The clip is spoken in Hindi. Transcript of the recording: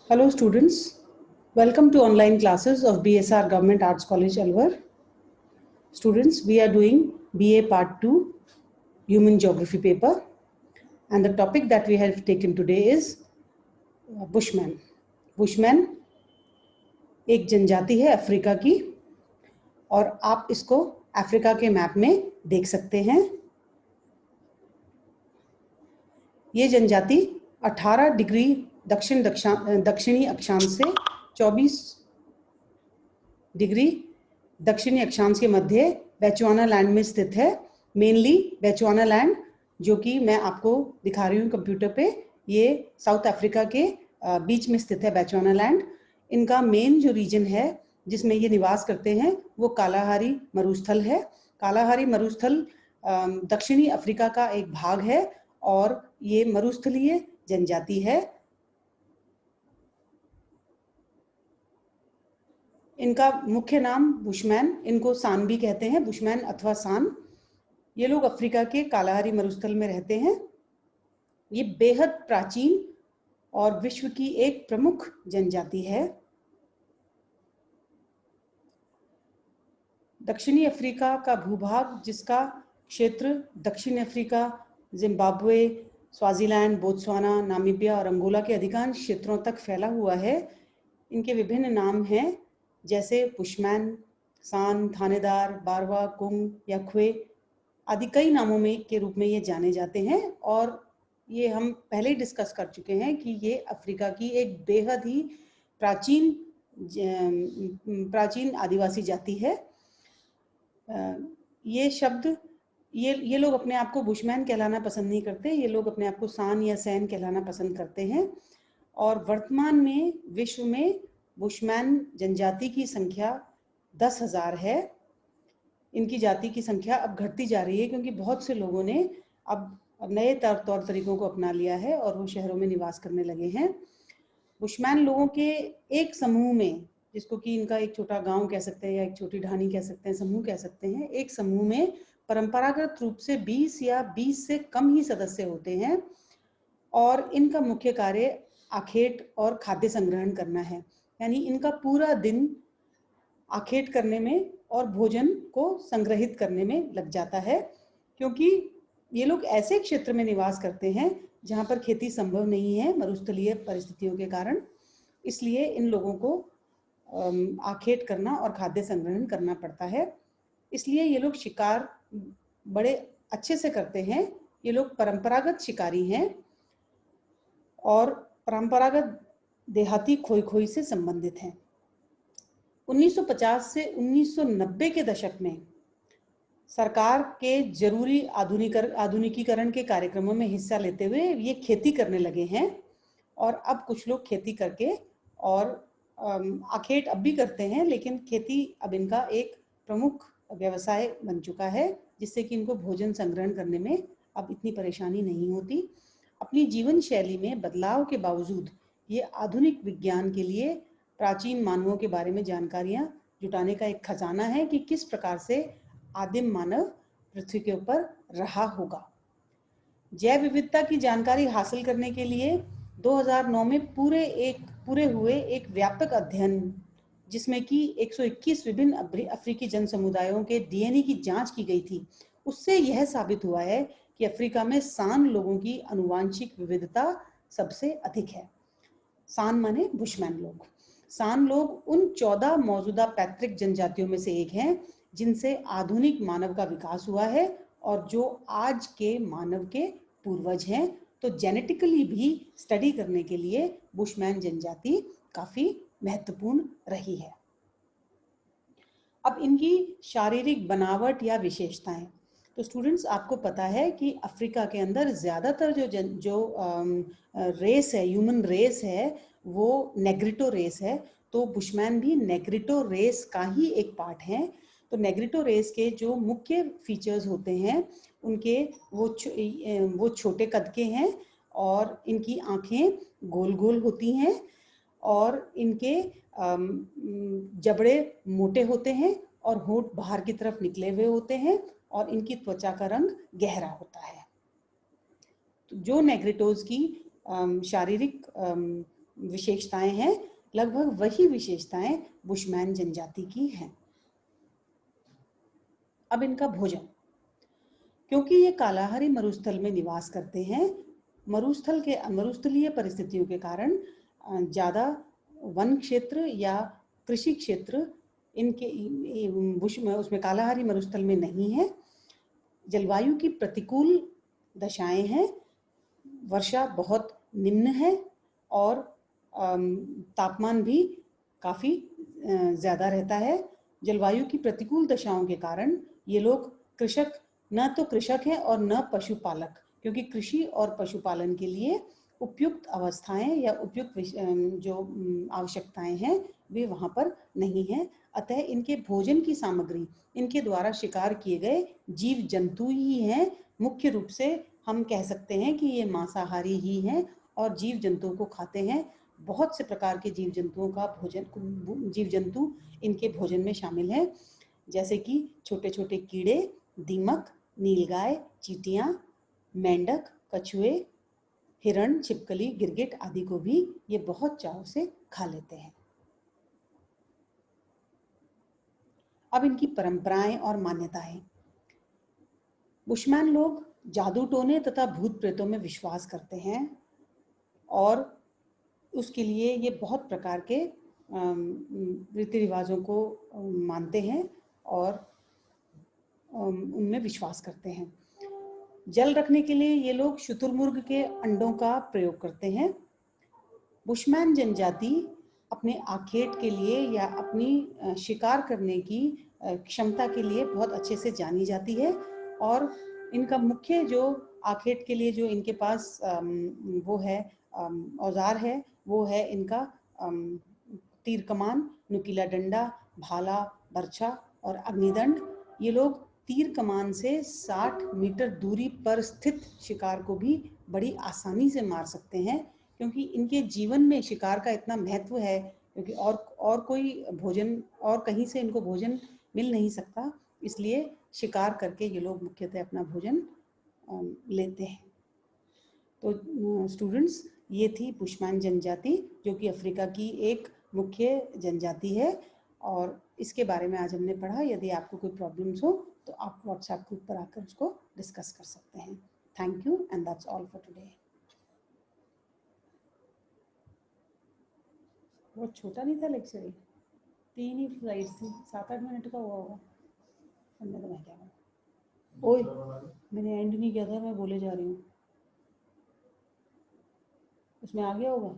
Hello students, welcome to online classes of BSR Government Arts College Alwar. Students, we are doing BA Part 2 Human Geography paper, and the topic that we have taken today is Bushman. Bushman एक जनजाति है अफ्रीका की और आप इसको अफ्रीका के मैप में देख सकते हैं। ये जनजाति 18 डिग्री दक्षिणी अक्षांश से 24 डिग्री दक्षिणी अक्षांश के मध्य बेचुआना लैंड में स्थित है। मेनली बेचुआना लैंड, जो कि मैं आपको दिखा रही हूँ कंप्यूटर पे, ये साउथ अफ्रीका के बीच में स्थित है बेचुआना लैंड। इनका मेन जो रीजन है जिसमें ये निवास करते हैं वो कालाहारी मरुस्थल है। कालाहारी मरुस्थल दक्षिणी अफ्रीका का एक भाग है और ये मरुस्थलीय जनजाति है। इनका मुख्य नाम बुशमैन, इनको सान भी कहते हैं, बुशमैन अथवा सान। ये लोग अफ्रीका के कालाहारी मरुस्थल में रहते हैं। ये बेहद प्राचीन और विश्व की एक प्रमुख जनजाति है। दक्षिणी अफ्रीका का भूभाग, जिसका क्षेत्र दक्षिण Africa, Zimbabwe, Swaziland, Botswana, Namibia और अंगोला के अधिकांश क्षेत्रों तक फैला हुआ है। इनके विभिन्न नाम हैं, जैसे बुशमैन, सान, थानेदार, बारवा, कुंग या ख्वे आदि कई नामों में के रूप में ये जाने जाते हैं। और ये हम पहले ही डिस्कस कर चुके हैं कि ये अफ्रीका की एक बेहद ही प्राचीन आदिवासी जाति है। ये शब्द ये लोग अपने आप को बुशमैन कहलाना पसंद नहीं करते, ये लोग अपने आप को सान या सैन कहलाना पसंद करते हैं। और वर्तमान में विश्व में बुशमैन जनजाति की संख्या 10,000 है। इनकी जाति की संख्या अब घटती जा रही है क्योंकि बहुत से लोगों ने अब नए तौर तरीकों को अपना लिया है और वो शहरों में निवास करने लगे हैं। बुशमैन लोगों के एक समूह में, जिसको कि इनका एक छोटा गांव कह सकते हैं या एक छोटी ढानी कह सकते हैं, समूह कह सकते हैं, एक समूह में परंपरागत रूप से 20 या 20 से कम ही सदस्य होते हैं और इनका मुख्य कार्य आखेट और खाद्य संग्रहण करना है। यानी इनका पूरा दिन आखेट करने में और भोजन को संग्रहित करने में लग जाता है, क्योंकि ये लोग ऐसे क्षेत्र में निवास करते हैं जहाँ पर खेती संभव नहीं है मरुस्थलीय परिस्थितियों के कारण। इसलिए इन लोगों को आखेट करना और खाद्य संग्रहण करना पड़ता है। इसलिए ये लोग शिकार बड़े अच्छे से करते हैं। ये लोग परंपरागत शिकारी हैं और परंपरागत देहाती खोई खोई से संबंधित हैं। 1950 से 1990 के दशक में सरकार के जरूरी आधुनिकीकरण के कार्यक्रमों में हिस्सा लेते हुए ये खेती करने लगे हैं और अब कुछ लोग खेती करके और आखेट अब भी करते हैं, लेकिन खेती अब इनका एक प्रमुख व्यवसाय बन चुका है, जिससे कि इनको भोजन संग्रहण करने में अब इतनी परेशानी नहीं होती। अपनी जीवन शैली में बदलाव के बावजूद ये आधुनिक विज्ञान के लिए प्राचीन मानवों के बारे में जानकारियां जुटाने का एक खजाना है कि किस प्रकार से आदिम मानव पृथ्वी के ऊपर रहा होगा। जैव विविधता की जानकारी हासिल करने के लिए 2009 में पूरे हुए एक व्यापक अध्ययन, जिसमें कि 121 विभिन्न अफ्रीकी जन समुदायों के डीएनए की जांच की गई थी, उससे यह साबित हुआ है कि अफ्रीका में सान लोगों की आनुवांशिक विविधता सबसे अधिक है। सान माने बुशमैन लोग। सान लोग उन 14 मौजूदा पैतृक जनजातियों में से एक हैं जिनसे आधुनिक मानव का विकास हुआ है और जो आज के मानव के पूर्वज हैं। तो जेनेटिकली भी स्टडी करने के लिए बुशमैन जनजाति काफी महत्वपूर्ण रही है। अब इनकी शारीरिक बनावट या विशेषताएं, तो स्टूडेंट्स आपको पता है कि अफ्रीका के अंदर ज्यादातर जो रेस है, ह्यूमन रेस है, वो नेग्रिटो रेस है। तो बुशमैन भी नेग्रिटो रेस का ही एक पार्ट है। तो नेग्रिटो रेस के जो मुख्य फीचर्स होते हैं उनके वो छोटे कद के हैं और इनकी आंखें गोल गोल होती हैं और इनके जबड़े मोटे होते हैं और होंठ बाहर की तरफ निकले हुए होते हैं और इनकी त्वचा का रंग गहरा होता है। तो जो नेग्रिटोज की शारीरिक विशेषताएं हैं, लगभग वही विशेषताएं बुशमैन जनजाति की हैं। अब इनका भोजन, क्योंकि ये कालाहारी मरुस्थल में निवास करते हैं, मरुस्थलीय परिस्थितियों के कारण ज़्यादा वन क्षेत्र या कृषि क्षेत्र इनके उसमें कालाहारी मरुस्थल में नहीं है। जलवायु की प्रतिकूल दशाएं हैं, वर्षा बहुत निम्न है और तापमान भी काफ़ी ज़्यादा रहता है। जलवायु की प्रतिकूल दशाओं के कारण ये लोग न तो कृषक हैं और न पशुपालक, क्योंकि कृषि और पशुपालन के लिए उपयुक्त अवस्थाएं या उपयुक्त जो आवश्यकताएं हैं वे वहाँ पर नहीं हैं। अतः इनके भोजन की सामग्री इनके द्वारा शिकार किए गए जीव जंतु ही हैं। मुख्य रूप से हम कह सकते हैं कि ये मांसाहारी ही हैं और जीव जंतुओं को खाते हैं। बहुत से प्रकार के जीव जंतुओं का जीव जंतु इनके भोजन में शामिल हैं, जैसे कि छोटे छोटे कीड़े, दीमक, नीलगाय, चींटियां, मेंढक, कछुए, हिरण, छिपकली, गिरगिट आदि को भी ये बहुत चाव से खा लेते हैं। अब इनकी परंपराएं और मान्यताएं। बुशमैन लोग जादू टोने तथा भूत प्रेतों में विश्वास करते हैं और उसके लिए ये बहुत प्रकार के रीति रिवाजों को मानते हैं और उनमें विश्वास करते हैं। जल रखने के लिए ये लोग शुतुरमुर्ग के अंडों का प्रयोग करते हैं। बुशमैन जनजाति अपने आखेट के लिए या अपनी शिकार करने की क्षमता के लिए बहुत अच्छे से जानी जाती है और इनका मुख्य जो आखेट के लिए जो इनके पास वो है औजार है, वो है इनका तीर कमान, नुकीला डंडा, भाला, बर्छा और अग्निदंड। ये लोग तीर कमान से 60 मीटर दूरी पर स्थित शिकार को भी बड़ी आसानी से मार सकते हैं, क्योंकि इनके जीवन में शिकार का इतना महत्व है, क्योंकि और कोई भोजन और कहीं से इनको भोजन मिल नहीं सकता, इसलिए शिकार करके ये लोग मुख्यतः अपना भोजन लेते हैं। तो स्टूडेंट्स, ये थी बुशमैन जनजाति, जो कि अफ्रीका की एक मुख्य जनजाति है और इसके बारे में आज हमने पढ़ा। यदि आपको कोई प्रॉब्लम्स हो तो आप व्हाट्सएप ग्रुप पर आकर उसको डिस्कस कर सकते हैं। Thank you and that's all for today. बहुत छोटा नहीं था लेक्चर, 3 ही स्लाइड्स थी, 7-8 मिनट का हुआ होगा। सुनने तो मैं क्या हूँ, ओए मैंने एंड नहीं किया था, मैं बोले जा रही हूँ। उसमें आ गया होगा।